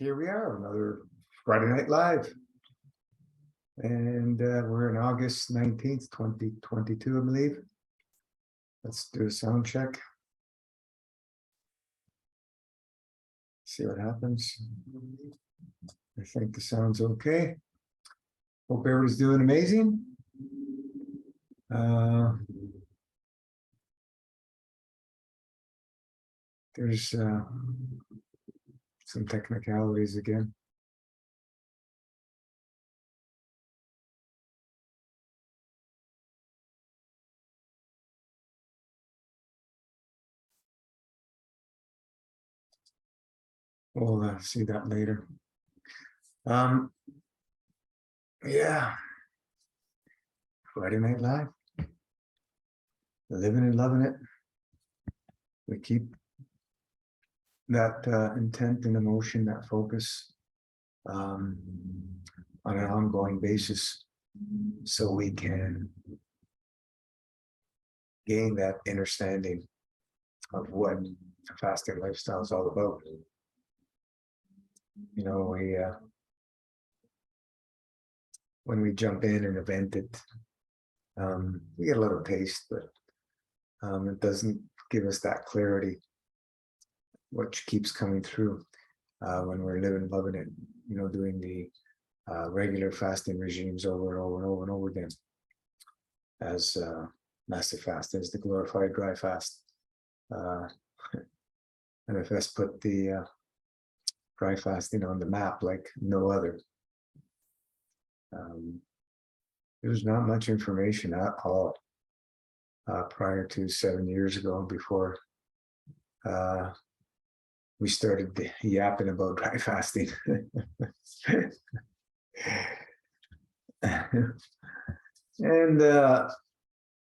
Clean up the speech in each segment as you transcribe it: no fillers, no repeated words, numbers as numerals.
Here we are, another Friday Night Live. And we're in August 19th, 2022, I believe. Let's do a sound check. See what happens. I think the sound's okay. Hope everybody's doing amazing. There's some technicalities again. We'll see that later. Yeah. Friday Night Live. Living and loving it. We keep that intent and emotion, that focus on an ongoing basis so we can gain that understanding of what a fasting lifestyle is all about. You know, we when we jump in and event it, we get a little taste, but it doesn't give us that clarity, which keeps coming through when we're living, loving it, you know, doing the regular fasting regimes over and over and over and over again, as massive fast as the glorified dry fast. MFS put the dry fasting on the map like no other. There's not much information at all prior to 7 years ago, before we started yapping about dry fasting. And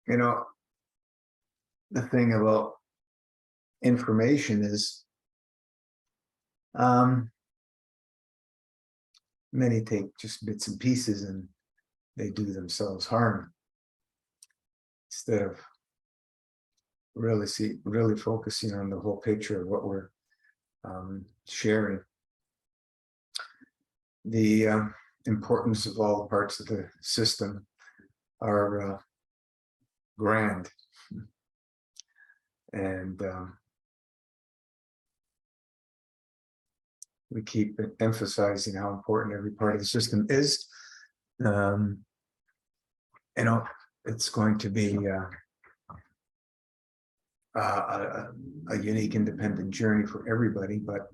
you know, the thing about information is many take just bits and pieces and they do themselves harm, instead of really focusing on the whole picture of what we're sharing. The importance of all parts of the system are grand, and we keep emphasizing how important every part of the system is. You know, it's going to be a unique, independent journey for everybody, but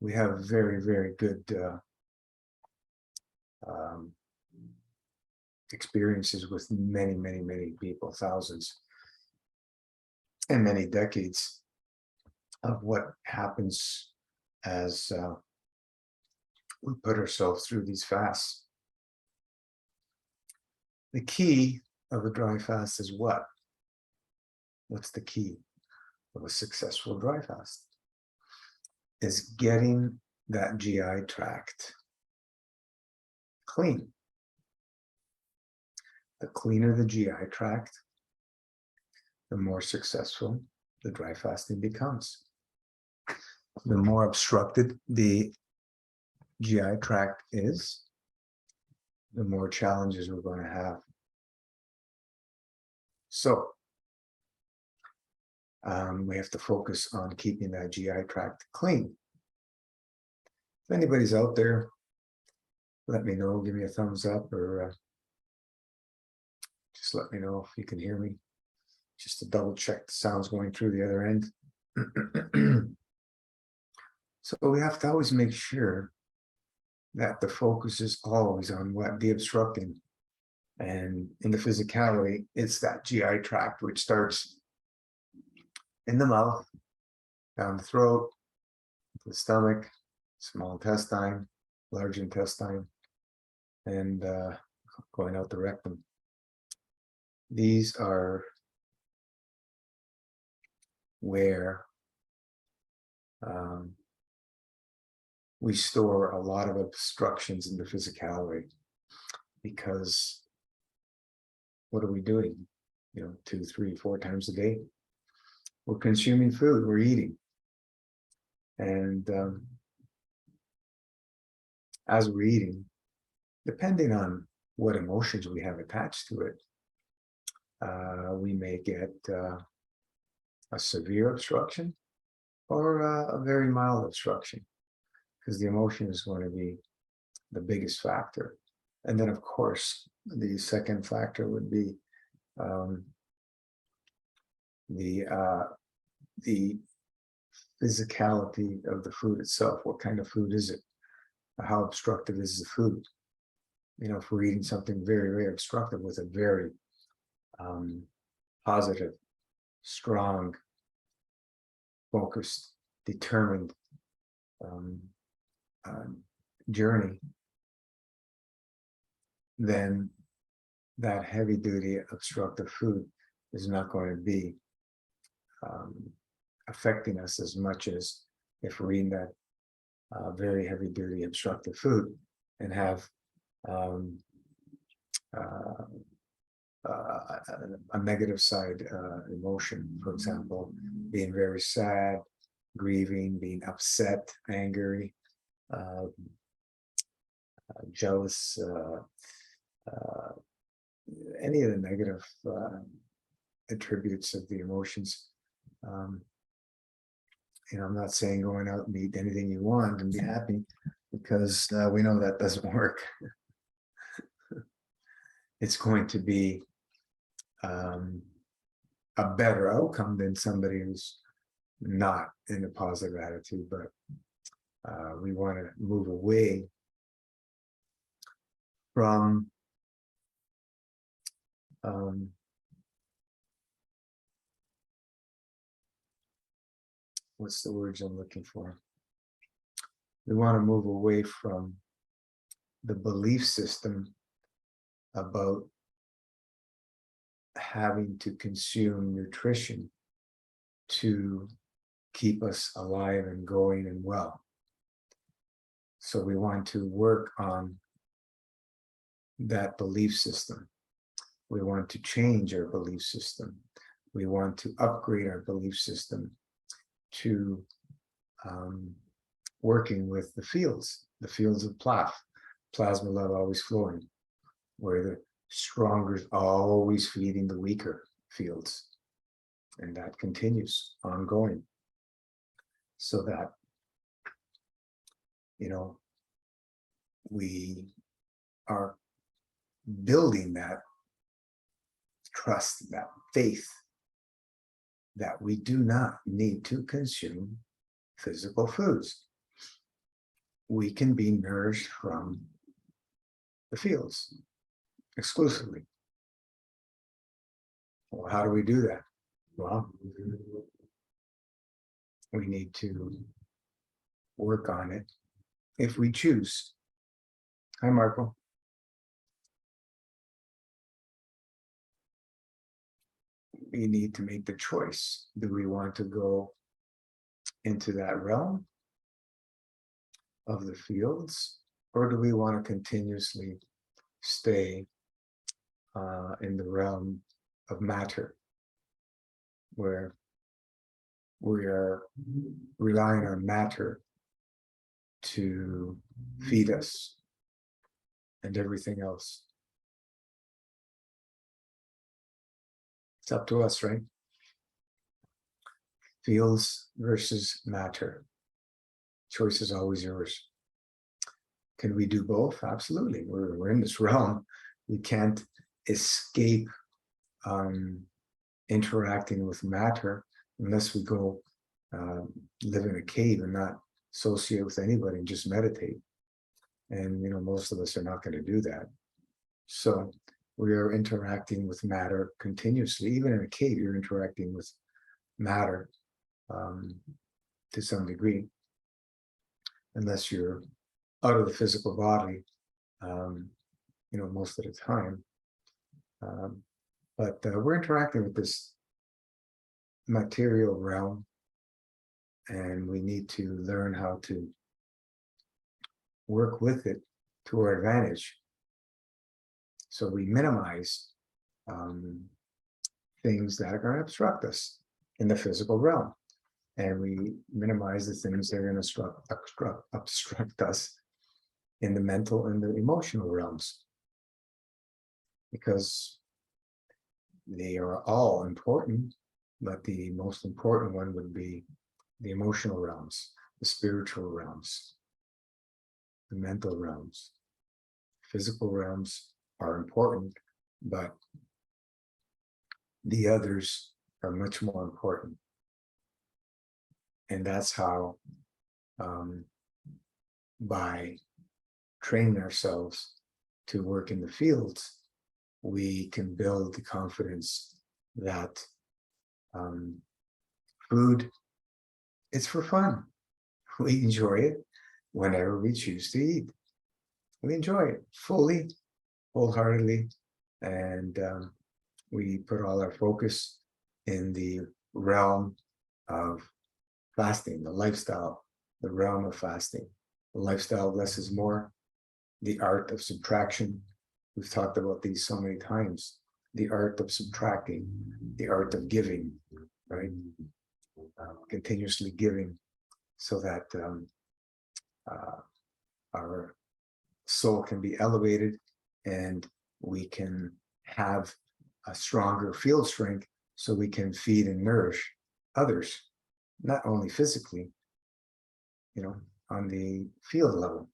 we have very, very good experiences with many people, thousands and many decades of what happens as we put ourselves through these fasts. The key of a dry fast is what? What's the key of a successful dry fast? Is getting that GI tract clean. The cleaner the GI tract, the more successful the dry fasting becomes. The more obstructed the GI tract is, the more challenges we're going to have. So we have to focus on keeping that GI tract clean. If anybody's out there, let me know, give me a thumbs up, or just let me know if you can hear me, just to double check the sound's going through the other end. So we have to always make sure that the focus is always on what? De-obstructing. And in the physicality, it's that GI tract, which starts in the mouth, down the throat, the stomach, small intestine, large intestine, and going out the rectum. These are where we store a lot of obstructions in the physicality, because what are we doing? You know, 2, 3, 4 times a day. We're consuming food, we're eating. And as we're eating, depending on what emotions we have attached to it, we may get a severe obstruction or a very mild obstruction, because the emotion is going to be the biggest factor. And then, of course, the second factor would be the physicality of the food itself. What kind of food is it? How obstructive is the food? You know, if we're eating something very, very obstructive with a very positive, strong, focused, determined journey, then that heavy duty obstructive food is not going to be affecting us as much as if we're eating that very heavy duty obstructive food and have a negative side emotion, for example, being very sad, grieving, being upset, angry, jealous, any of the negative attributes of the emotions. You know, I'm not saying going out and eat anything you want and be happy, because we know that doesn't work. It's going to be a better outcome than somebody who's not in a positive attitude, but we want to move away from what's the words I'm looking for? We want to move away from the belief system about having to consume nutrition to keep us alive and going and well. So we want to work on that belief system. We want to change our belief system. We want to upgrade our belief system to working with the fields of plasma love always flowing, where the stronger is always feeding the weaker fields. And that continues ongoing, so that, you know, we are building that trust, that faith, that we do not need to consume physical foods. We can be nourished from the fields exclusively. Well, how do we do that? Well, we need to work on it if we choose. Hi, Marco. We need to make the choice. Do we want to go into that realm of the fields, or do we want to continuously stay in the realm of matter, where we are relying on matter to feed us and everything else? It's up to us, right? Fields versus matter. Choice is always yours. Can we do both? Absolutely. We're in this realm. We can't escape interacting with matter unless we go live in a cave and not associate with anybody and just meditate. And, you know, most of us are not going to do that. So we are interacting with matter continuously. Even in a cave, you're interacting with matter to some degree, unless you're out of the physical body, you know, most of the time. But we're interacting with this material realm, and we need to learn how to work with it to our advantage. So we minimize things that are going to obstruct us in the physical realm, and we minimize the things that are going to obstruct us in the mental and the emotional realms, because they are all important, but the most important one would be the emotional realms, the spiritual realms, the mental realms. Physical realms are important, but the others are much more important. And that's how, by training ourselves to work in the fields, we can build the confidence that food, it's for fun. We enjoy it whenever we choose to eat. We enjoy it fully, wholeheartedly, and we put all our focus in the realm of fasting, the lifestyle, the realm of fasting. The lifestyle of less is more, the art of subtraction. We've talked about these so many times. The art of subtracting, the art of giving, right? Continuously giving, so that our soul can be elevated and we can have a stronger field strength, so we can feed and nourish others, not only physically, on the field level.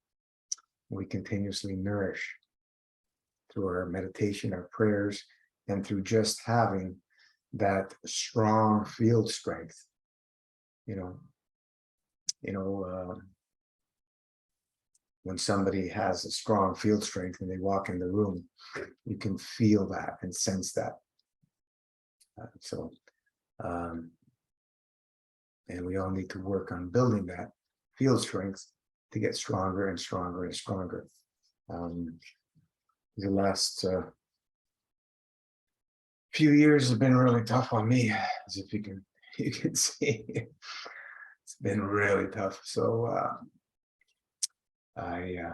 We continuously nourish through our meditation, our prayers, and through just having that strong field strength. When somebody has a strong field strength and they walk in the room, you can feel that and sense that. And we all need to work on building that field strength to get stronger and stronger and stronger. The last few years have been really tough on me, as if you can see. It's been really tough. So I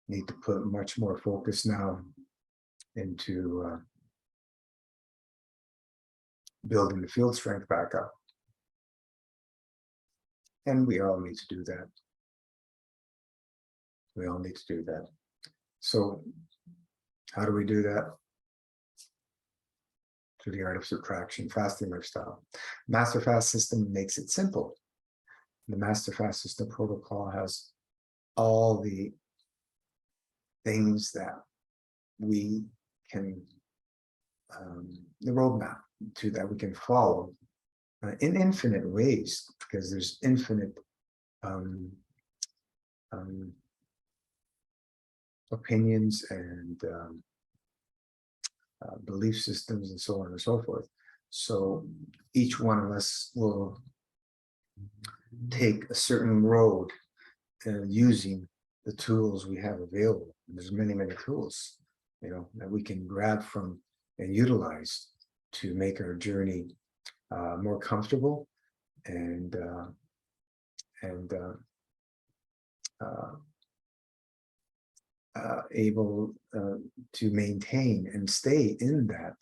need to put much more focus now into building the field strength back up. And we all need to do that. We all need to do that. So how do we do that? Through the art of subtraction, fasting lifestyle. Master Fast System makes it simple. The Master Fast System protocol has all the things that we can, the roadmap to that we can follow in infinite ways, because there's infinite opinions and belief systems and so on and so forth. So each one of us will take a certain road using the tools we have available. There's many, many tools, that we can grab from and utilize to make our journey more comfortable and able to maintain and stay in that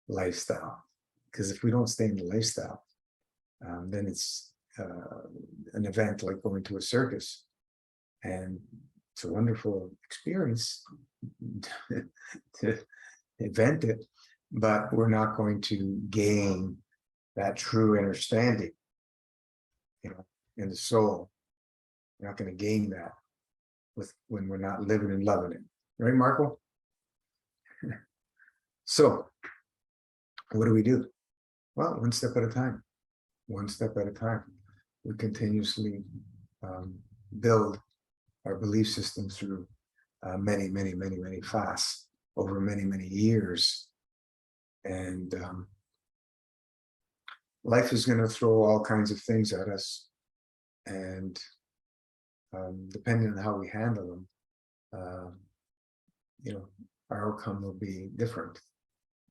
lifestyle. Because if we don't stay in the lifestyle, then it's an event like going to a circus, and it's a wonderful experience to event it, but we're not going to gain that true understanding, in the soul. We're not going to gain that when we're not living and loving it, right, Marco? So what do we do? Well, one step at a time. One step at a time. We continuously build our belief system through many, many, many, many fasts over many, many years. And life is going to throw all kinds of things at us. And depending on how we handle them, our outcome will be different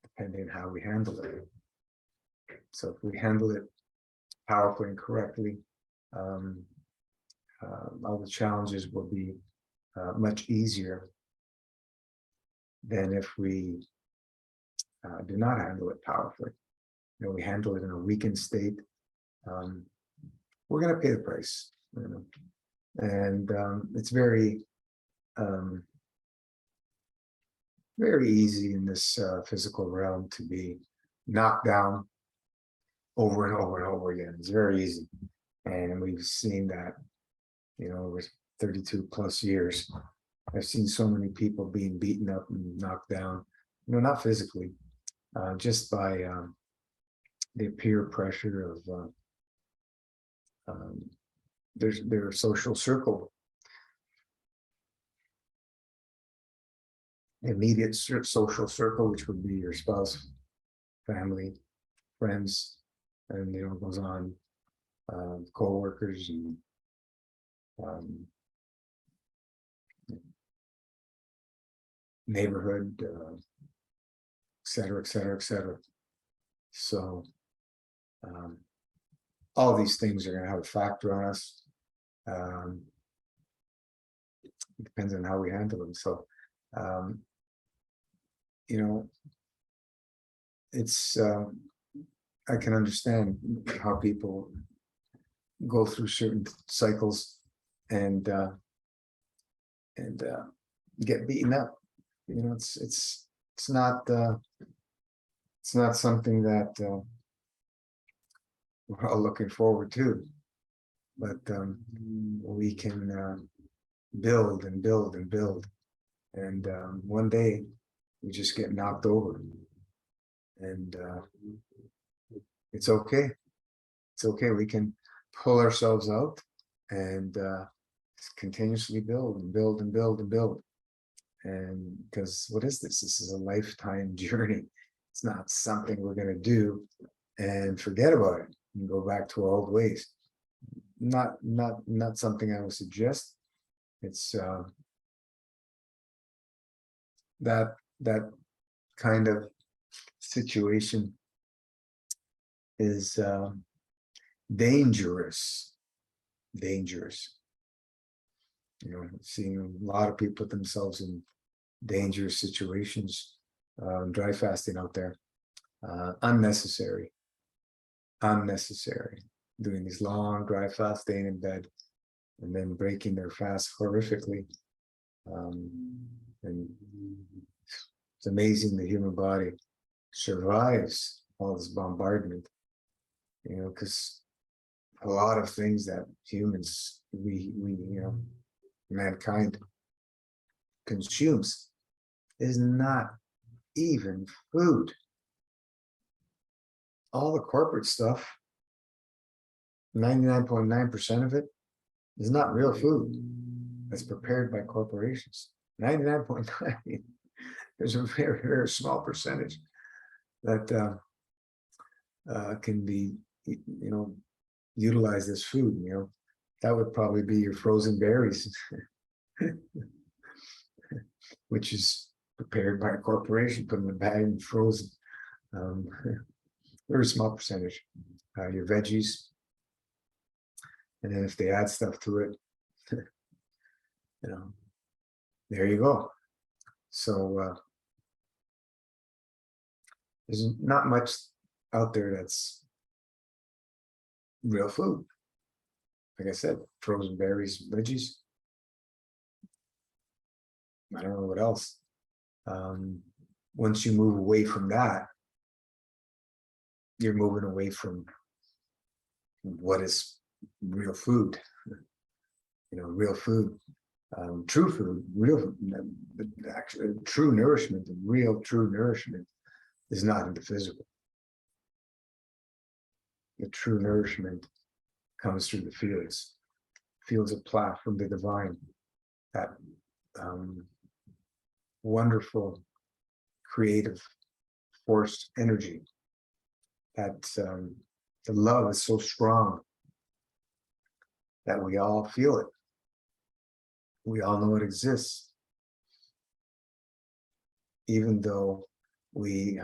depending on how we handle it. So if we handle it powerfully and correctly, all the challenges will be much easier than if we do not handle it powerfully. We handle it in a weakened state. we're going to pay the price, you know. And it's very, very easy in this physical realm to be knocked down over and over and over again. It's very easy. And we've seen that, you know, over 32 plus years. I've seen so many people being beaten up and knocked down, you know, not physically, just by the peer pressure of their social circle, immediate social circle, which would be your spouse, family, friends, and you know, it goes on, co-workers and neighborhood, et cetera, et cetera, et cetera. So all these things are going to have a factor on us. It depends on how we handle them. So, you know, it's, I can understand how people go through certain cycles and get beaten up. You know, it's not something that we're all looking forward to, but we can build and build and build, and one day we just get knocked over, and it's okay. It's okay. We can pull ourselves out and continuously build and build and build and build. And because what is this? This is a lifetime journey. It's not something we're going to do and forget about it and go back to our old ways. Not something I would suggest. It's that kind of situation is dangerous. You know, seeing a lot of people put themselves in dangerous situations, dry fasting out there, unnecessary, doing these long dry fast, staying in bed, and then breaking their fast horrifically. And it's amazing the human body survives all this bombardment, you know, because a lot of things that humans, we you know, mankind consumes is not even food. All the corporate stuff, 99.9% of it is not real food. It's prepared by corporations. 99.9. There's a very, very small percentage that can be, you know, utilized as food. You know, that would probably be your frozen berries, which is prepared by a corporation, put in a bag and frozen. Very small percentage. Your veggies, and then if they add stuff to it, you know, there you go. So there's not much out there that's real food. Like I said, frozen berries, veggies. I don't know what else. Once you move away from that, you're moving away from what is real food. You know, real food, true food, real, actually, true nourishment, and real true nourishment is not in the physical. The true nourishment comes through the fields of Plah from the divine, that wonderful creative force energy, that the love is so strong that we all feel it. We all know it exists, even though we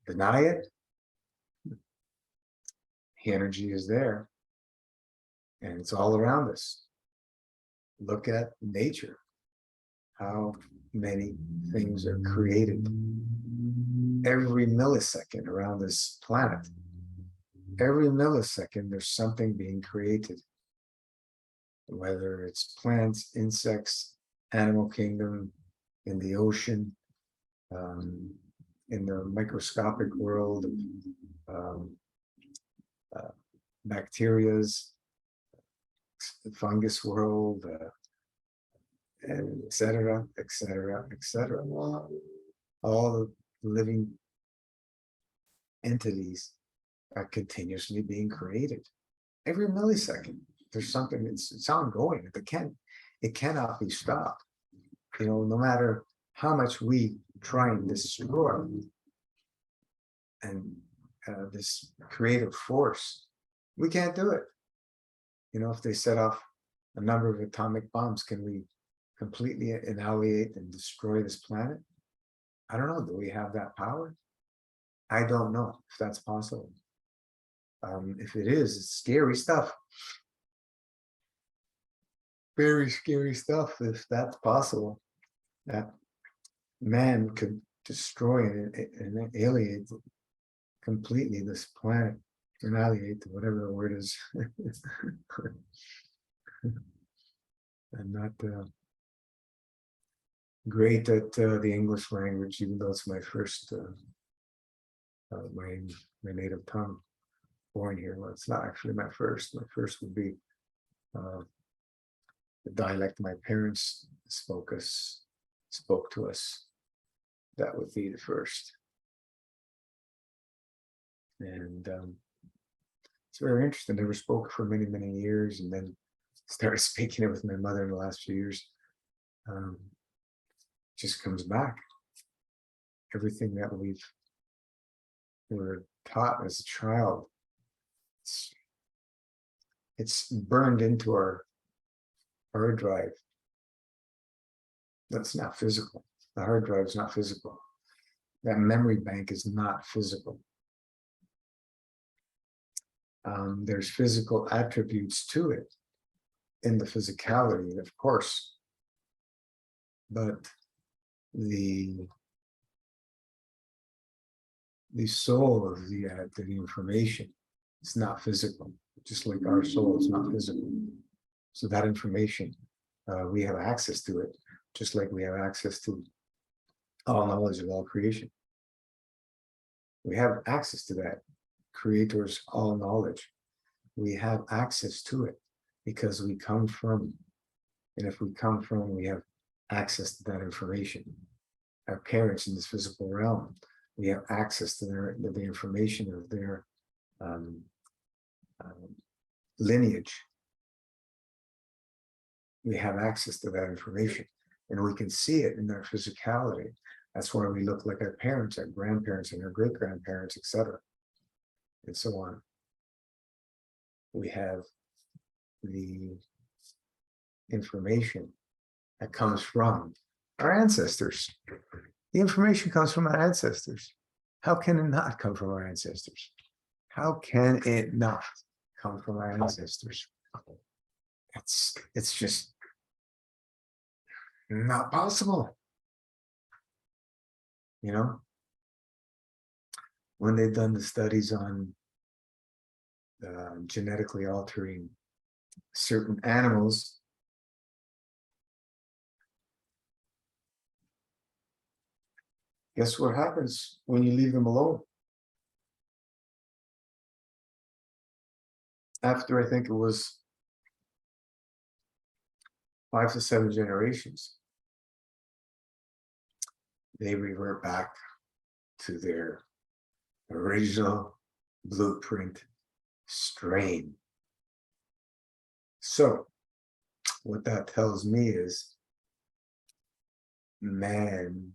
deny it. The energy is there, and it's all around us. Look at nature, how many things are created every millisecond around this planet. every millisecond, there's something being created, whether it's plants, insects, animal kingdom, in the ocean, in the microscopic world, um, bacterias, the fungus world, and et cetera, et cetera, et cetera. All the living entities are continuously being created. Every millisecond, there's something, it's ongoing. It cannot be stopped. No matter how much we try and destroy and this creative force, we can't do it. If they set off a number of atomic bombs, can we completely annihilate and destroy this planet? I don't know. Do we have that power? I don't know if that's possible. If it is, it's scary stuff. Very scary stuff if that's possible. That man could destroy and alienate completely this planet, annihilate, whatever the word is. I'm not great at the English language, even though it's my first, my native tongue. Born here. Well, it's not actually my first. My first would be the dialect my parents spoke to us. That would be the first. And it's very interesting. I never spoke for many, many years, and then started speaking it with my mother in the last few years. Just comes back. Everything that we were taught as a child, it's burned into our hard drive. That's not physical. The hard drive is not physical. That memory bank is not physical. There's physical attributes to it in the physicality, of course, but the soul of the information is not physical, just like our soul is not physical. So that information, we have access to it, just like we have access to all knowledge of all creation. We have access to that Creator's all knowledge. We have access to it because we come from, and if we come from, we have access to that information. Our parents in this physical realm, we have access to the information of their lineage. We have access to that information, and we can see it in their physicality. That's why we look like our parents, our grandparents, and our great-grandparents, etc., and so on. We have the information that comes from our ancestors. The information comes from our ancestors. How can it not come from our ancestors? How can it not come from our ancestors? It's just not possible. When they've done the studies on genetically altering certain animals, guess what happens when you leave them alone? After, I think it was 5 to 7 generations, they revert back to their original blueprint strain. So what that tells me is man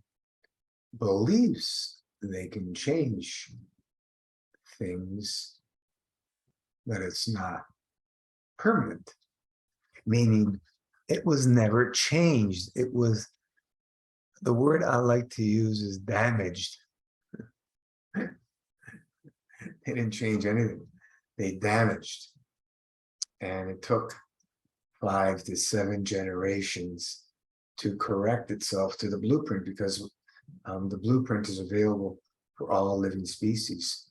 believes they can change things, but it's not permanent, meaning it was never changed. It was, the word I like to use is damaged. They didn't change anything. They damaged. And it took 5 to 7 generations to correct itself to the blueprint, because the blueprint is available for all living species.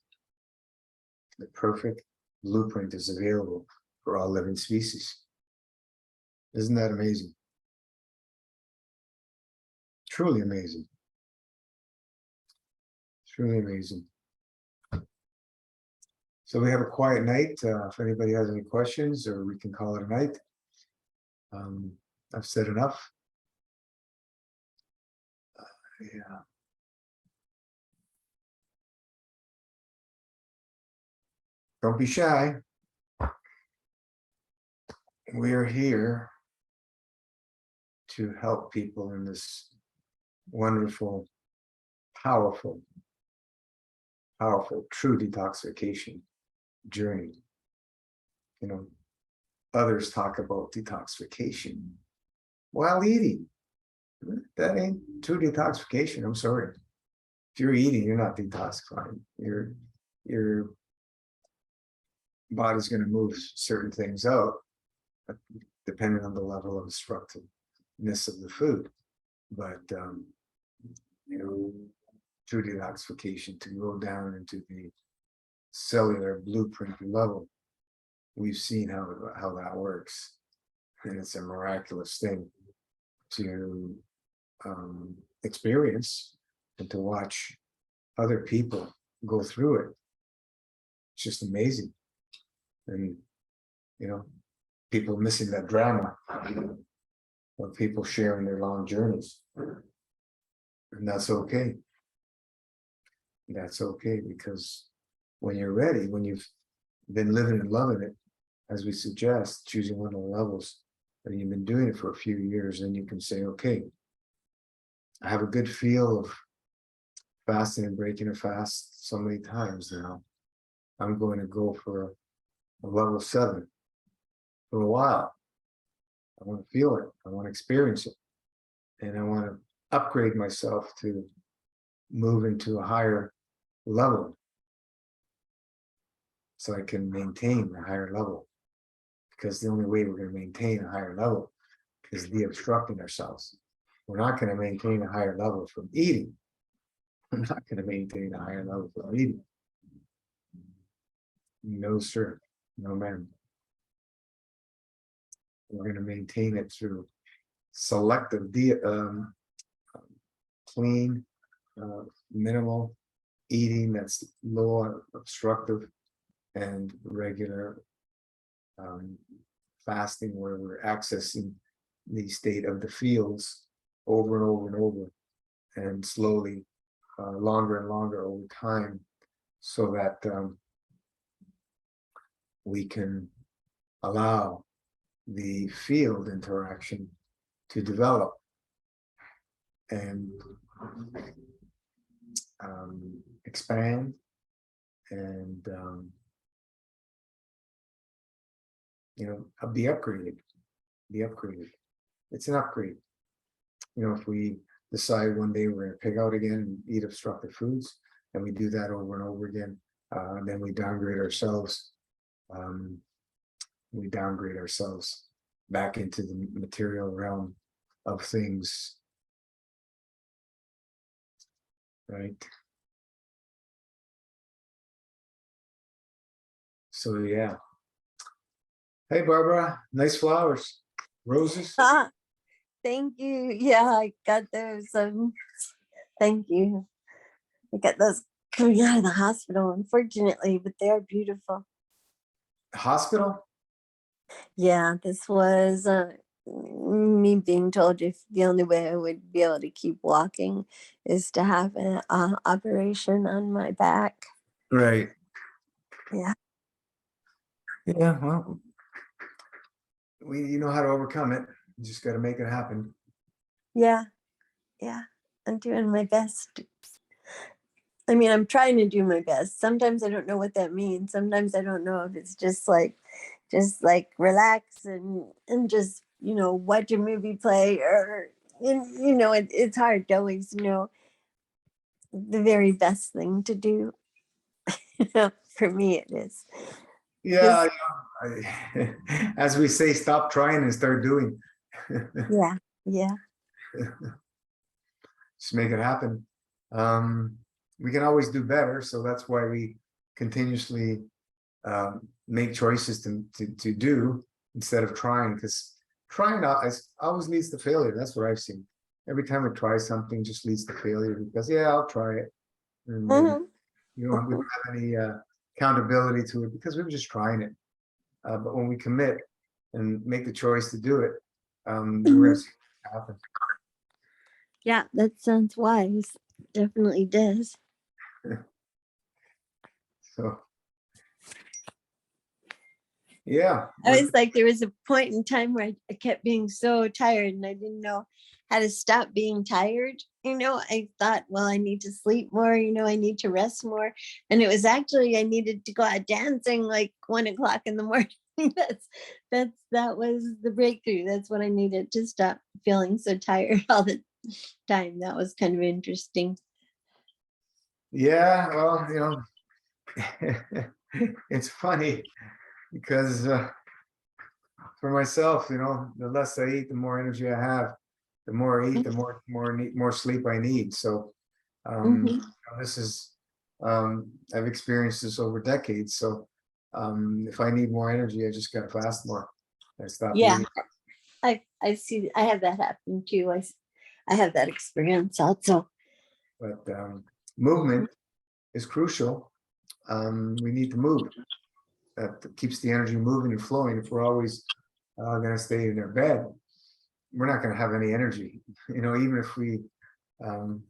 The perfect blueprint is available for all living species. Isn't that amazing? Truly amazing. Truly amazing. So we have a quiet night. If anybody has any questions, or we can call it a night. I've said enough. Yeah. Don't be shy. We're here to help people in this wonderful, powerful, true detoxification journey. You know, others talk about detoxification while eating. That ain't true detoxification. I'm sorry. If you're eating, you're not detoxifying. Your body's going to move certain things out, depending on the level of destructiveness of the food. But true detoxification, to go down into the cellular blueprint level, we've seen how that works, and it's a miraculous thing to experience and to watch other people go through it. It's just amazing. And people missing that drama of people sharing their long journeys, and that's okay. That's okay, because when you're ready, when you've been living and loving it, as we suggest, choosing one of the levels, and you've been doing it for a few years, then you can say, okay, I have a good feel of fasting and breaking a fast so many times now. I'm going to go for a level 7 for a while. I want to feel it. I want to experience it. And I want to upgrade myself to move into a higher level, so I can maintain a higher level. Because the only way we're going to maintain a higher level is de-obstructing ourselves. We're not going to maintain a higher level from eating. We're not going to maintain a higher level from eating. No, sir. No, ma'am. We're going to maintain it through selective, clean, minimal eating that's low obstructive, and regular fasting, where we're accessing the state of the fields over and over and over, and slowly, longer and longer over time, so that we can allow the field interaction to develop and expand and be upgraded. It's an upgrade. If we decide one day we're going to pig out again and eat obstructive foods, and we do that over and over again, then we downgrade ourselves. We downgrade ourselves back into the material realm of things, right? So yeah. Hey, Barbara, nice flowers, roses. Thank you. Yeah, I got those. Thank you. I got those coming out of the hospital, unfortunately, but they're beautiful. Hospital? Yeah, this was me being told if the only way I would be able to keep walking is to have an operation on my back. Right. Yeah. Yeah, well, you know how to overcome it. You just got to make it happen. Yeah. I'm doing my best. I mean, I'm trying to do my best. Sometimes I don't know what that means. Sometimes I don't know if it's just like relax and just, watch a movie play, or, it's hard to always know the very best thing to do. For me, it is. Yeah. As we say, stop trying and start doing. Yeah. Just make it happen. We can always do better. So that's why we continuously make choices to do instead of trying, because trying always leads to failure. That's what I've seen. Every time I try something, just leads to failure because I'll try it, and then Mhm, we don't have any accountability to it because we're just trying it. But when we commit and make the choice to do it, we're gonna mhm. see it happen. Yeah, that sounds wise. Definitely does. So yeah, I was like, there was a point in time where I kept being so tired and I didn't know how to stop being tired. I thought, well, I need to sleep more, I need to rest more. And it was actually, I needed to go out dancing like 1 o'clock in the morning. That was the breakthrough. That's what I needed to stop feeling so tired all the time. That was kind of interesting. yeah. Well, it's funny because for myself, the less I eat, the more energy I have. The more I eat, the more sleep I need. So Hmm. this is I've experienced this over decades. So if I need more energy, I just gotta fast more and stop Yeah, eating. I see. I have that happen too. I have that experience also. But movement is crucial. We need to move. That keeps the energy moving and flowing. If we're always going to stay in our bed, we're not going to have any energy. Even if we um,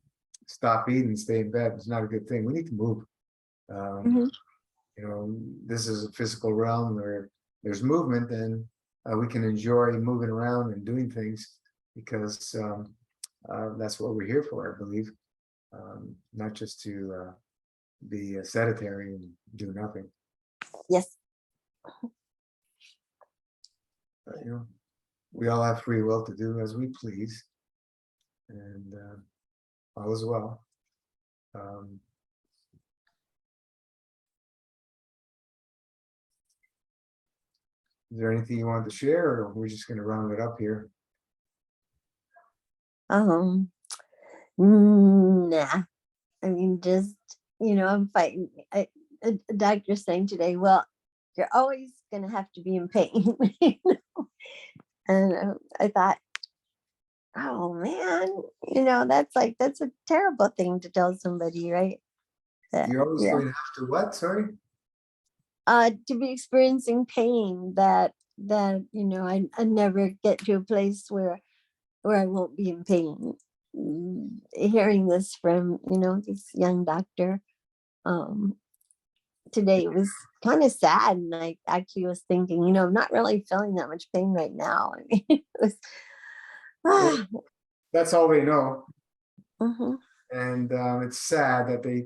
stop eating and stay in bed, it's not a good thing. We need to move. Um, Mhm. this is a physical realm where there's movement, and we can enjoy moving around and doing things because that's what we're here for, I believe. Not just to be sedentary and do nothing. Yes. But, we all have free will to do as we please, and all is well. Um, is there anything you wanted to share, or we're just going to round it up here? Um, nah. I mean, just, I'm fighting. A doctor saying today, well, you're always going to have to be in pain. And I thought, oh man, that's a terrible thing to tell somebody, right? You're always Yeah. going to have to what? Sorry. To be experiencing pain I never get to a place where I won't be in pain. Hearing this from, this young doctor, um, today, it was kind of sad. And I actually was thinking, I'm not really feeling that much pain right now. I mean, it was, Well, ah, that's all they know, mhm, and it's sad that they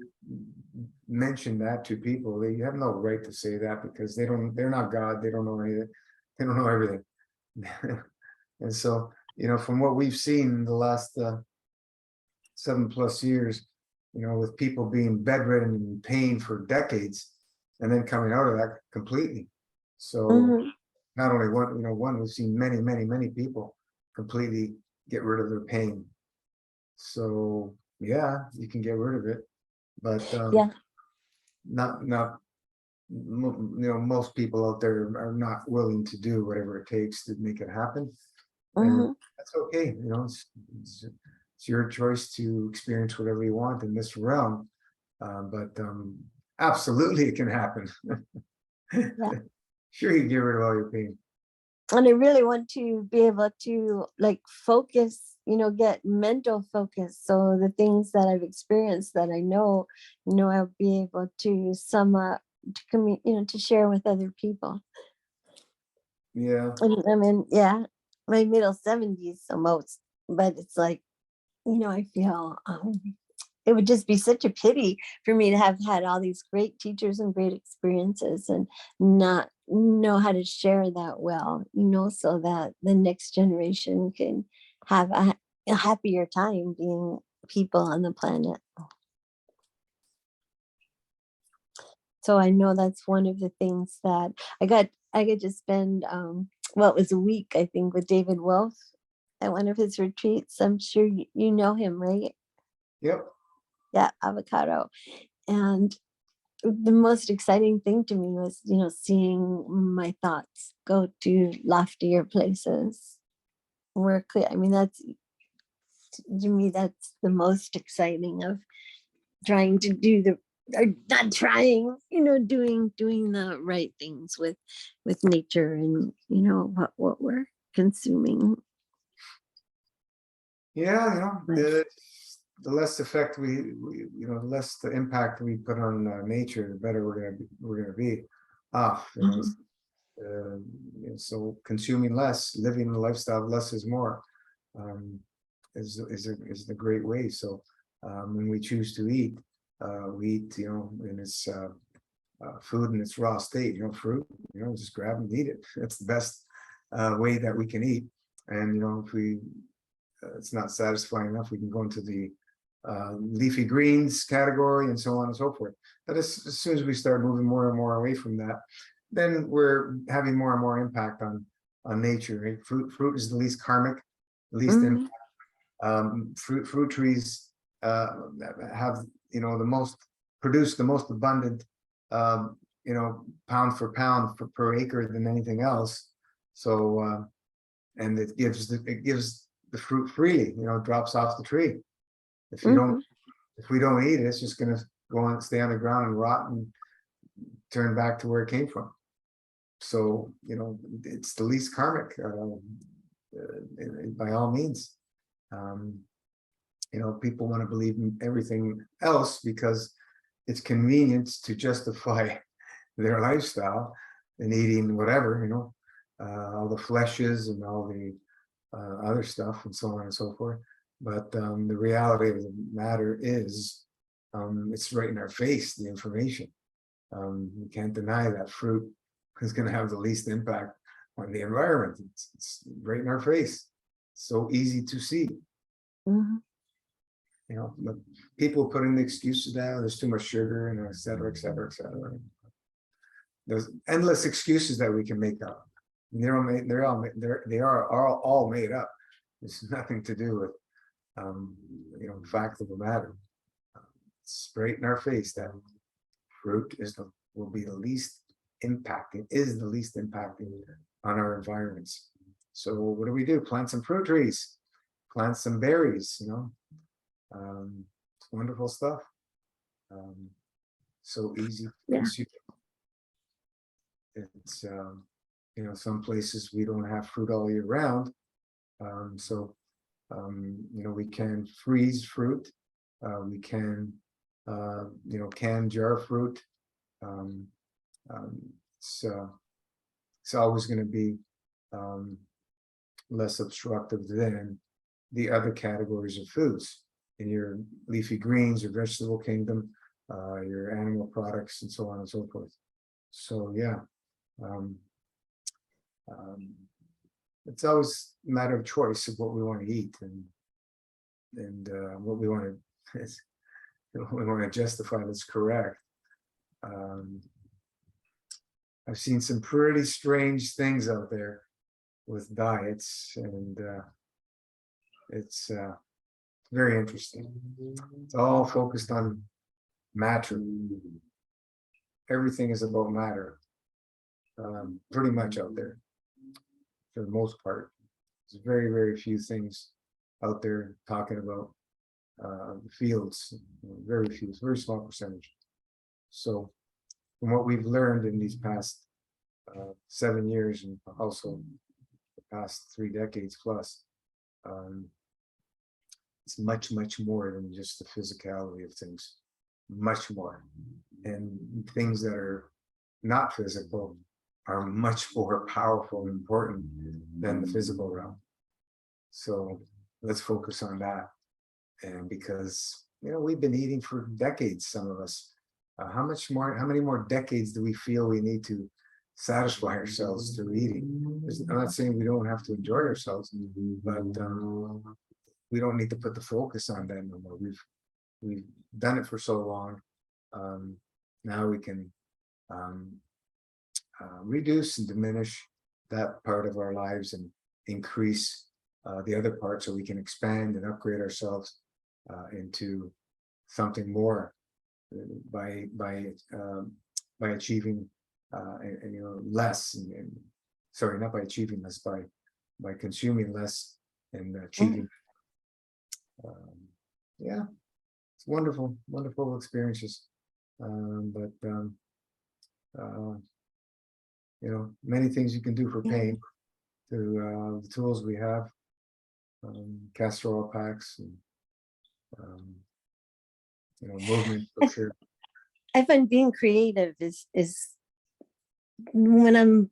mention that to people. They have no right to say that because they don't. They're not God. They don't know anything. They don't know everything. And so, from what we've seen in the last 7+ years, with people being bedridden and in pain for decades, and then coming out of that completely. So mhm. not only one, we've seen many, many, many people completely get rid of their pain. So yeah, you can get rid of it, but Yeah. not most people out there are not willing to do whatever it takes to make it happen, and Mhm. that's okay. It's your choice to experience whatever you want in this realm, but absolutely it can happen. Yeah. Sure, you get rid of all your pain. And I really want to be able to like focus, get mental focus. So the things that I've experienced that I know, I'll be able to sum up, to share with other people. Yeah, I mean, yeah, my middle 70s almost, but it's like, I feel it would just be such a pity for me to have had all these great teachers and great experiences and not know how to share that well, so that the next generation can have a happier time being people on the planet. So I know that's one of the things that I got to spend well, it was a week, I think, with David Wolf at one of his retreats. I'm sure you know him, right? yep. Yeah, avocado. And the most exciting thing to me was, seeing my thoughts go to loftier places, more clear. I mean, that's, to me, that's the most exciting of trying to do or not trying, doing the right things with nature, and what we're consuming. Yeah, But the less effect the less the impact we put on nature, the better we're gonna be off. So consuming less, living the lifestyle of less is more, um, is the great way. So when we choose to eat, we eat, in its food in its raw state, fruit, just grab and eat it. That's the best way that we can eat. And if we it's not satisfying enough, we can go into the leafy greens category and so on and so forth. But as soon as we start moving more and more away from that, then we're having more and more impact on nature. Right? Fruit is the least karmic, least mhm, fruit trees have the most, produce the most abundant pound for pound per acre than anything else. So and it gives the fruit freely, drops off the tree. If you don't, mhm, if we don't eat it, it's just gonna go on, stay on the ground and rot and turn back to where it came from. So it's the least karmic, by all means. Um, People want to believe in everything else because it's convenient to justify their lifestyle and eating whatever, all the fleshes and all the other stuff and so on and so forth. But the reality of the matter is, it's right in our face, the information. We can't deny that fruit is going to have the least impact on the environment. It's right in our face. So easy to see. mhm. But people putting the excuses down, there's too much sugar and et cetera, et cetera, et cetera. There's endless excuses that we can make up. And they are all made up. It's nothing to do with the fact of the matter. It's right in our face that fruit will be the least impacting, is the least impacting on our environments. So what do? Plant some fruit trees, plant some berries, it's wonderful stuff. So easy to Yeah. consume. It's some places we don't have fruit all year round. So we can freeze fruit. We can can jar fruit. Um, it's always going to be less obstructive than the other categories of foods in your leafy greens, your vegetable kingdom, your animal products, and so on and so forth. So yeah, um, it's always a matter of choice of what we want to eat and what we want to we want to justify that's correct. I've seen some pretty strange things out there with diets, and it's very interesting. It's all focused on matter. Everything is about matter, pretty much out there for the most part. There's very, very few things out there talking about fields, very few, very small percentage. So from what we've learned in these past 7 years and also the past 3 decades plus, it's much, much more than just the physicality of things, much more. And things that are not physical are much more powerful and important than the physical realm. So let's focus on that. And because, we've been eating for decades, some of us. How many more decades do we feel we need to satisfy ourselves through eating? I'm not saying we don't have to enjoy ourselves, but we don't need to put the focus on that no more. We've done it for so long. Now we can reduce and diminish that part of our lives and increase the other part, so we can expand and upgrade ourselves into something more by achieving and, less and sorry, not by achieving less, by consuming less and achieving. Yeah, it's wonderful, wonderful experiences. But many things you can do for Yeah. pain through the tools we have, castor oil packs and movement for sure. I find being creative is when I'm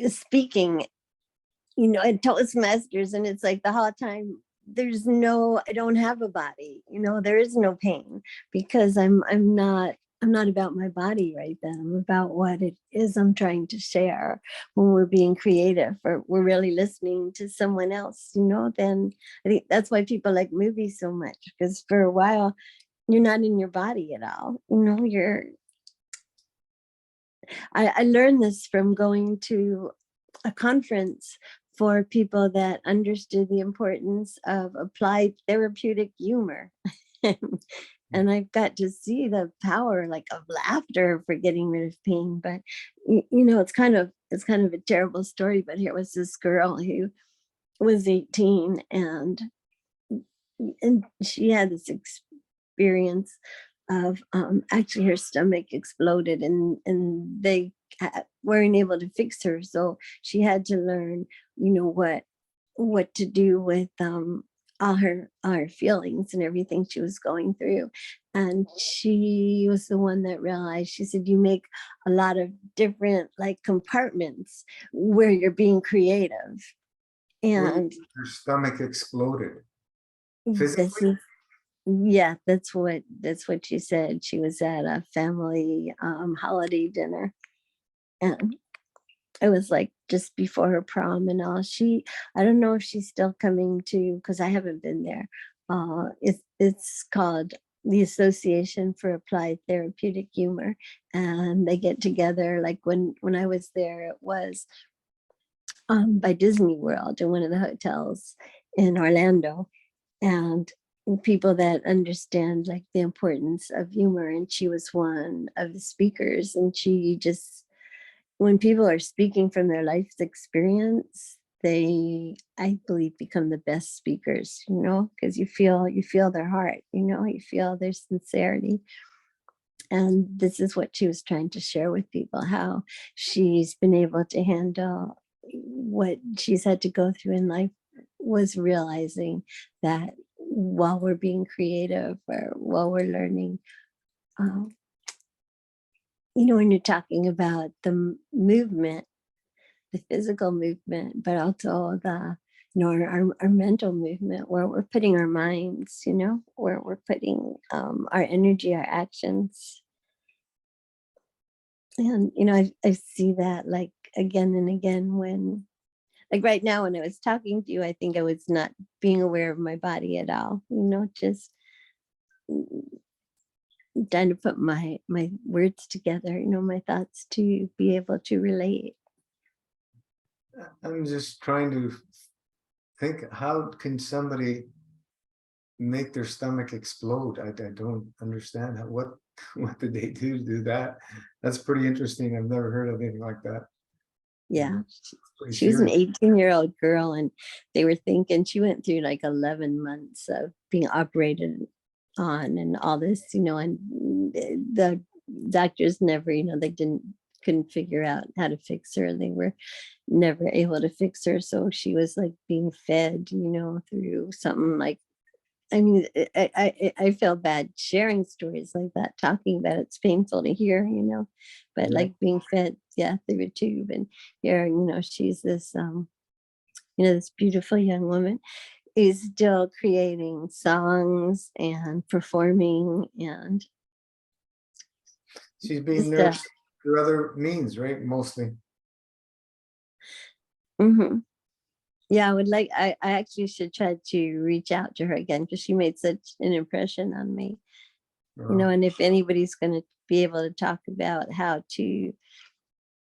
speaking, at Toastmasters, and it's like the whole time I don't have a body, there is no pain because I'm not about my body right then. I'm about what it is I'm trying to share. When we're being creative or we're really listening to someone else, then I think that's why people like movies so much, because for a while you're not in your body at all. I learned this from going to a conference for people that understood the importance of applied therapeutic humor. And I've got to see the power like of laughter for getting rid of pain. But it's kind of a terrible story. But here was this girl who was 18 and she had this experience of actually her stomach exploded and they weren't able to fix her, so she had to learn what to do with all her feelings and everything she was going through. And she was the one that realized, she said, you make a lot of different like compartments where you're being creative. And Her stomach exploded this physically. is yeah, that's what she said. She was at a family holiday dinner, and it was like just before her prom and all. I don't know if she's still coming to, because I haven't been there. It's called the Association for Applied Therapeutic Humor, and they get together. Like when I was there, it was by Disney World in one of the hotels in Orlando, and people that understand like the importance of humor. And she was one of the speakers, and she just, when people are speaking from their life's experience, they, I believe, become the best speakers, because you feel their heart, you feel their sincerity. And this is what she was trying to share with people, how she's been able to handle what she's had to go through in life, was realizing that while we're being creative or while we're learning, when you're talking about the movement, the physical movement, but also the our mental movement, where we're putting our minds, where we're putting our energy, our actions. And I see that like again and again when, like right now when I was talking to you, I think I was not being aware of my body at all, just trying to put my words together, my thoughts to be able to relate. I'm just trying to think, how can somebody make their stomach explode? I don't understand what did they do to do that? That's pretty interesting. I've never heard of anything like that. Yeah, Pretty she was an serious. 18-year-old girl, and they were thinking she went through like 11 months of being operated on and all this, and the doctors never, they couldn't figure out how to fix her. They were never able to fix her. So she was like being fed, through something like, I mean, I feel bad sharing stories like that, talking about it. It's painful to hear, but Yeah. like being fed, through a tube, and here, she's this, this beautiful young woman is still creating songs and performing, and She's being just nursed through other means, right? Mostly. mhm. Yeah, I actually should try to reach out to her again, because she made such an impression on me, and if anybody's going to be able to talk about how to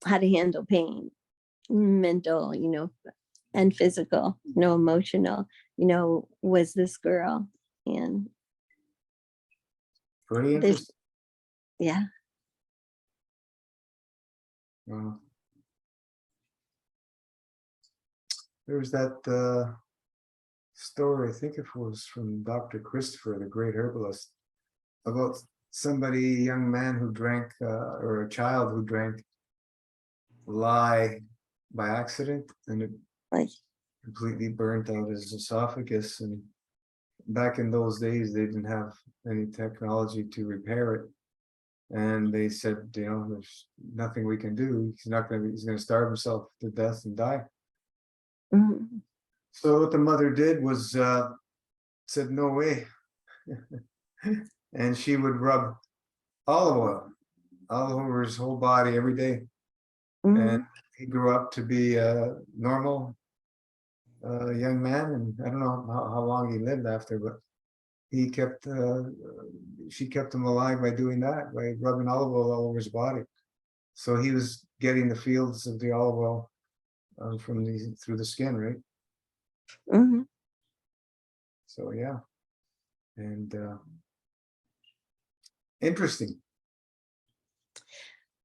handle pain, mental, and physical, emotional, was this girl. And Pretty there's interesting. Yeah. Wow. There was that story, I think it was from Dr. Christopher, the great herbalist, about somebody, a young man who drank, or a child who drank lye by accident, and it Like, completely burnt out his esophagus. And back in those days, they didn't have any technology to repair it. And they said, there's nothing we can do. He's gonna starve himself to death and die. mhm, So what the mother did was said, no way. And she would rub olive oil all over his whole body every day. And mhm, he grew up to be a normal young man. And I don't know how long he lived after, but he kept, she kept him alive by doing that, by rubbing olive oil all over his body. So he was getting the fields of the olive oil through the skin, right? mhm. So yeah, and interesting.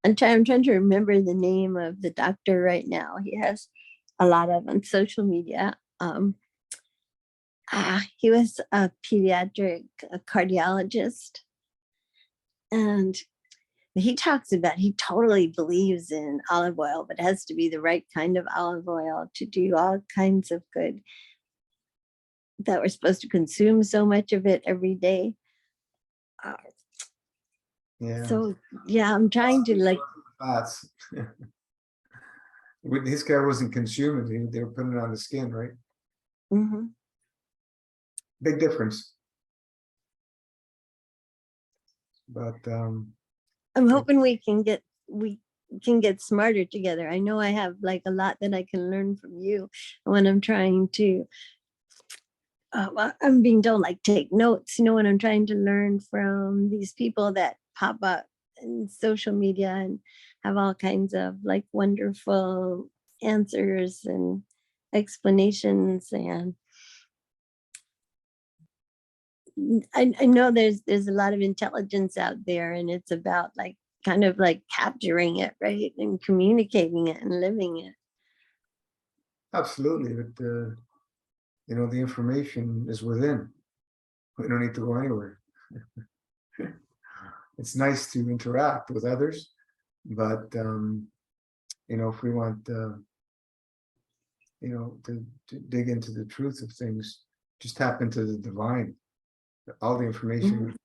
I'm trying to remember the name of the doctor right now. He has a lot of on social media. He was a pediatric cardiologist, and he talks about, he totally believes in olive oil, but it has to be the right kind of olive oil to do all kinds of good, that we're supposed to consume so much of it every day. Uh, Yeah. so yeah, I'm trying to like, Fats. His guy wasn't consuming, they were putting it on the skin, right? mhm. Big difference. But I'm hoping we can get smarter together. I know I have like a lot that I can learn from you when I'm trying to. Well, I'm being told like take notes. When I'm trying to learn from these people that pop up in social media and have all kinds of like wonderful answers and explanations, and I know there's a lot of intelligence out there, and it's about like kind of like capturing it, right, and communicating it and living it. absolutely, but the information is within. We don't need to go anywhere. It's nice to interact with others, but if we want to dig into the truth of things, just tap into the divine. All the information Mhm.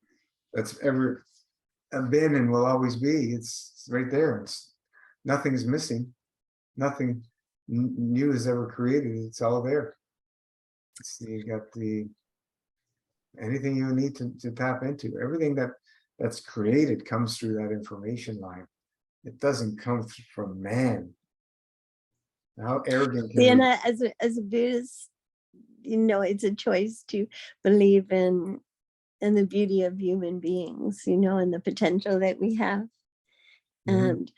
that's ever been and will always be, it's right there. Nothing's missing. Nothing new is ever created. It's all there. You got anything you need to tap into. Everything that's created comes through that information line. It doesn't come from man. How arrogant can And we? as a Buddhist, it's a choice to believe in the beauty of human beings, and the potential that we have. Mhm.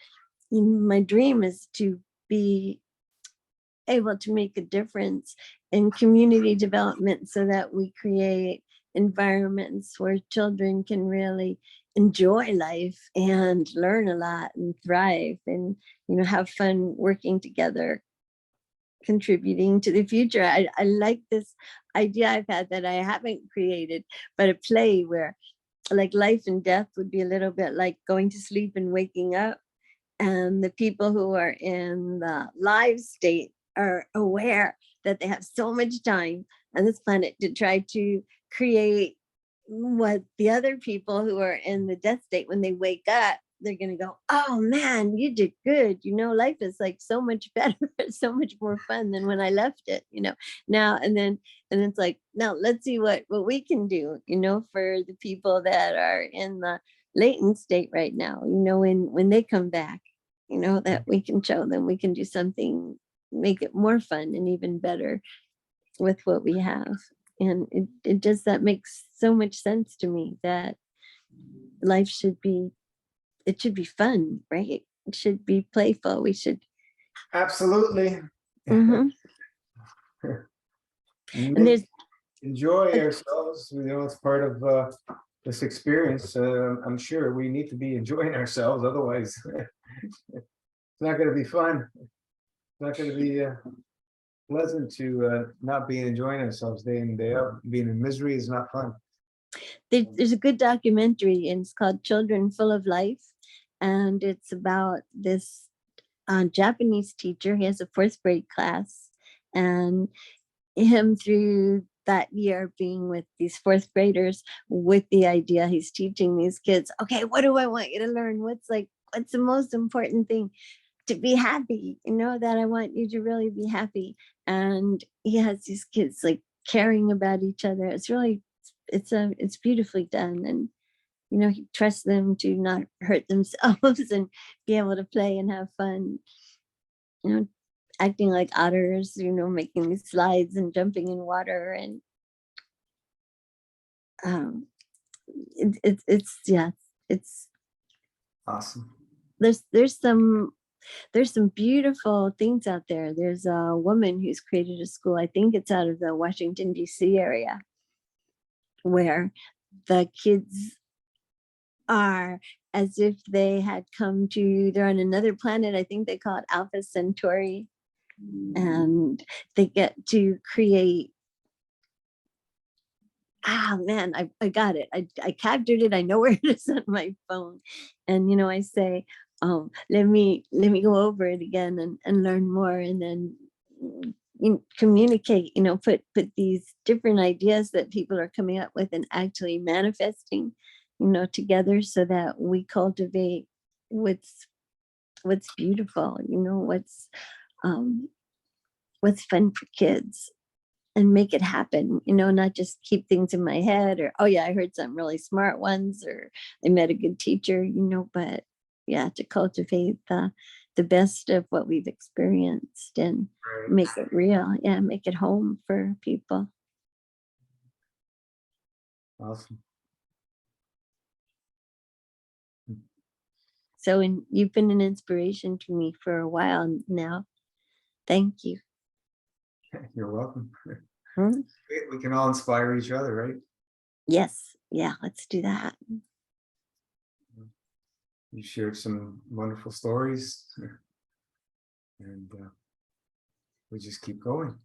And my dream is to be able to make a difference in community development so that we create environments where children can really enjoy life and learn a lot and thrive and have fun working together, contributing to the future. I like this idea I've had that I haven't created, but a play where like life and death would be a little bit like going to sleep and waking up, and the people who are in the live state are aware that they have so much time on this planet to try to create what the other people who are in the death state, when they wake up, they're going to go, oh man, you did good. Life is like so much better, so much more fun than when I left it, now. And it's like, now let's see what we can do, for the people that are in the latent state right now, when they come back, that we can show them we can do something, make it more fun and even better with what we have. And it just, that makes so much sense to me, that life should be, it should be fun, right? It should be playful. We should. Absolutely. Mhm. And Make, there's enjoy a, ourselves. It's part of this experience. I'm sure we need to be enjoying ourselves, otherwise it's not going to be fun. It's not going to be pleasant to not be enjoying ourselves day in, day out. Being in misery is not fun. There's a good documentary, and it's called Children Full of Life. And it's about this Japanese teacher. He has a 4th grade class, and him through that year being with these 4th graders with the idea, he's teaching these kids, okay, what do I want you to learn? What's the most important thing? To be happy, that I want you to really be happy. And he has these kids like caring about each other. It's really, it's beautifully done. And he trusts them to not hurt themselves and be able to play and have fun, acting like otters, making these slides and jumping in water. And it's Awesome. there's some beautiful things out there. There's a woman who's created a school, I think it's out of the Washington, D.C. area, where the kids are as if they had they're on another planet. I think they call it Alpha Centauri. And they get to create, man, I got it. I captured it. I know where it is on my phone. And, I say, let me go over it again and learn more, and then communicate, put these different ideas that people are coming up with and actually manifesting, together, so that we cultivate what's beautiful, what's fun for kids, and make it happen, not just keep things in my head, or, oh yeah, I heard some really smart ones, or I met a good teacher, but yeah, to cultivate the best of what we've experienced and Right. make it real. Yeah, make it home for people. Awesome. So, and you've been an inspiration to me for a while now. Thank you. You're welcome. Hmm? We can all inspire each other, right? Yes. Yeah, let's do that. You shared some wonderful stories, and we just keep going.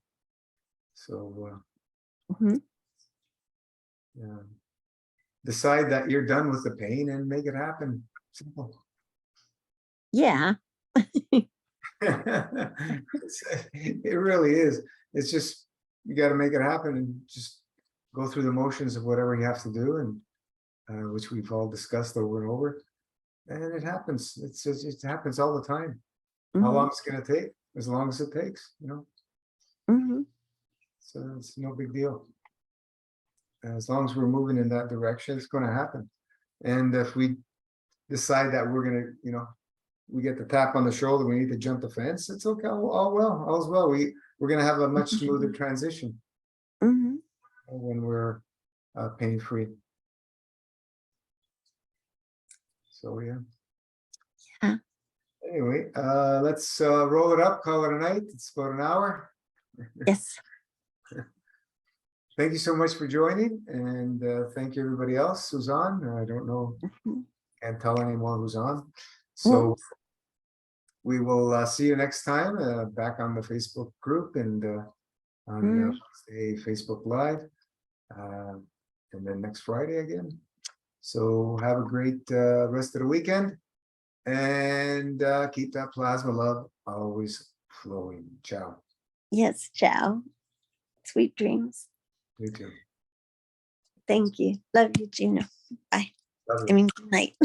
So Mhm. decide that you're done with the pain and make it happen. Simple. Yeah. It really is. It's just, you got to make it happen and just go through the motions of whatever you have to do, and which we've all discussed over and over. And it happens. It happens all the time. How Mhm. long it's going to take? As long as it takes, Mhm. So it's no big deal. As long as we're moving in that direction, it's going to happen. And if we decide that we're going to, we get the tap on the shoulder, we need to jump the fence, it's okay. All's well. We're going to have a much smoother transition Mhm. when we're pain-free. So yeah. Yeah. Anyway, let's roll it up, call it a night. It's about an hour. Yes. Thank you so much for joining, and thank you everybody else who's on. I don't know, Mhm. can't tell anyone who's on. Mhm. So we will see you next time, back on the Facebook group and on Mhm. say Facebook Live, and then next Friday again. So have a great rest of the weekend, and keep that plasma love always flowing. Ciao. Yes. Ciao. Sweet dreams. You too. Thank you. Love you, Gino. Bye. Love I you. mean, good night.